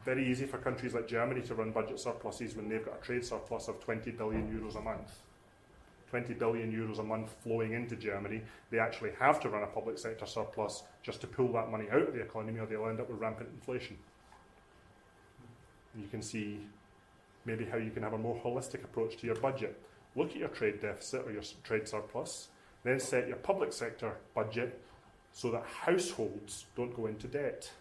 very easy for countries like Germany to run budget surpluses when they've got a trade surplus of 20 billion euros a month. 20 billion euros a month flowing into Germany. They actually have to run a public sector surplus just to pull that money out of the economy, or they'll end up with rampant inflation. And you can see maybe how you can have a more holistic approach to your budget. Look at your trade deficit or your trade surplus, then set your public sector budget so that households don't go into debt.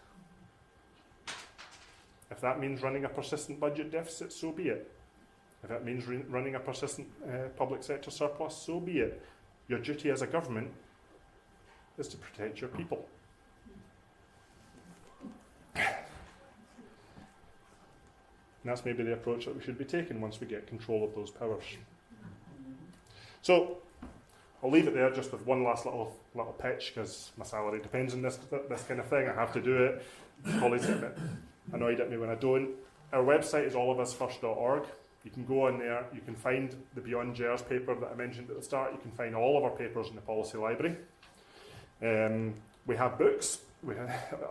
If that means running a persistent budget deficit, so be it. If that means running a persistent public sector surplus, so be it. Your duty as a government is to protect your people. And that's maybe the approach that we should be taking once we get control of those powers. So, I'll leave it there just with one last little pitch, because my salary depends on this kind of thing. I have to do it. Colleagues get a bit annoyed at me when I don't. Our website is allofusfirst.org. You can go on there, you can find the Beyond GERS paper that I mentioned at the start. You can find all of our papers in the policy library. We have books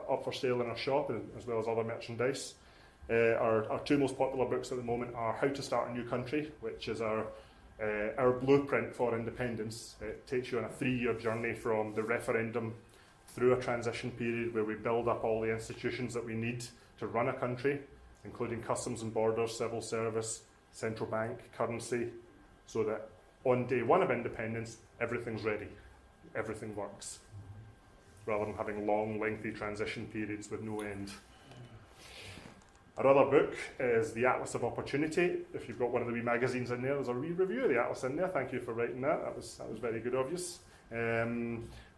up for sale in our shop, as well as other merchandise. Our two most popular books at the moment are How to Start a New Country, which is our blueprint for independence. It takes you on a 3-year journey from the referendum through a transition period where we build up all the institutions that we need to run a country, including customs and borders, civil service, central bank, currency, so that on day one of independence, everything's ready, everything works, rather than having long, lengthy transition periods with no end. Our other book is The Atlas of Opportunity. If you've got one of the wee magazines in there, there's a wee review of the Atlas in there. Thank you for writing that. That was very good of you.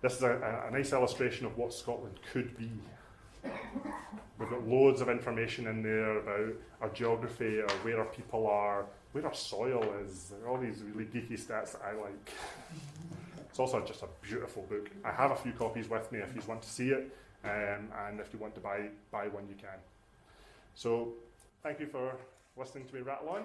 This is a nice illustration of what Scotland could be. We've got loads of information in there about our geography, or where our people are, where our soil is, all these really geeky stats that I like. It's also just a beautiful book. I have a few copies with me if you want to see it, and if you want to buy one, you can. So, thank you for listening to me rattle on.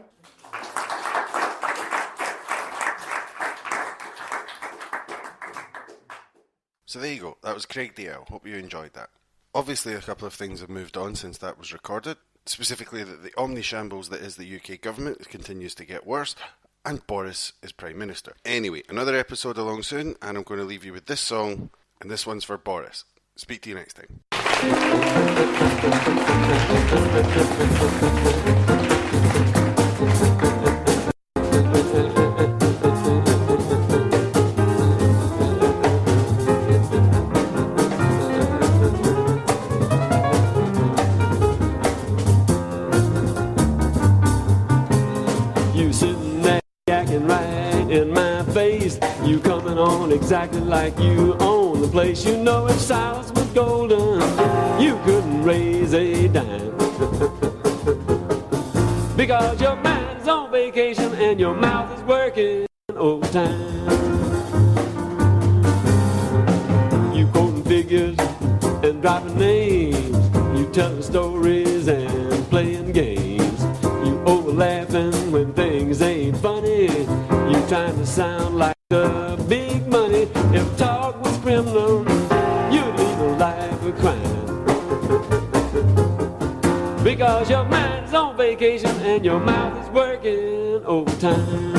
So there you go, that was Craig Dalzell. Hope you enjoyed that. Obviously a couple of things have moved on since that was recorded, specifically that the omni-shambles that is the UK government continues to get worse, and Boris is Prime Minister. Anyway, another episode along soon, and I'm going to leave you with this song, and this one's for Boris. Speak to you next time. You sitting there yakking right in my face. You coming on exactly like you own the place. You know if silence was golden, you couldn't raise a dime. Because your mind's on vacation and your mouth is working overtime. You quoting figures and dropping names. You telling stories and playing games. You over laughing when things ain't funny. You trying to sound like the big money. If talk was criminal, you'd lead a life of crime. Because your mind's on vacation and your mouth is working overtime.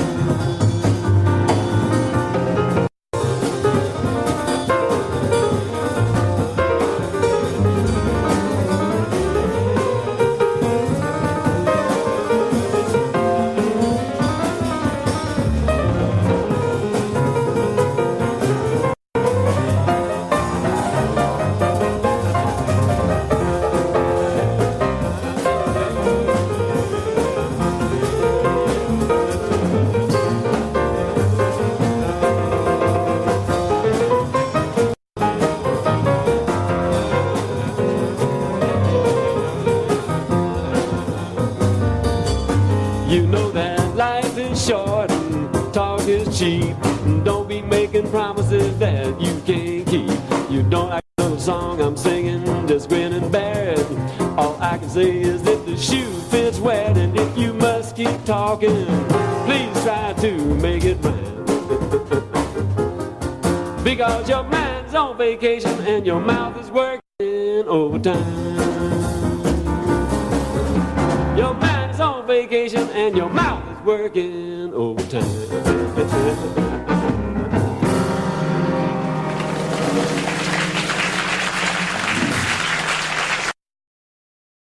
You know that life is short and talk is cheap. Don't be making promises that you can't keep. You don't like the song I'm singing, just grin and bear it. All I can say is if the shoe fits wet, and if you must keep talking, please try to make it rhyme. Because your mind's on vacation and your mouth is working overtime. vacation and your mouth is working overtime.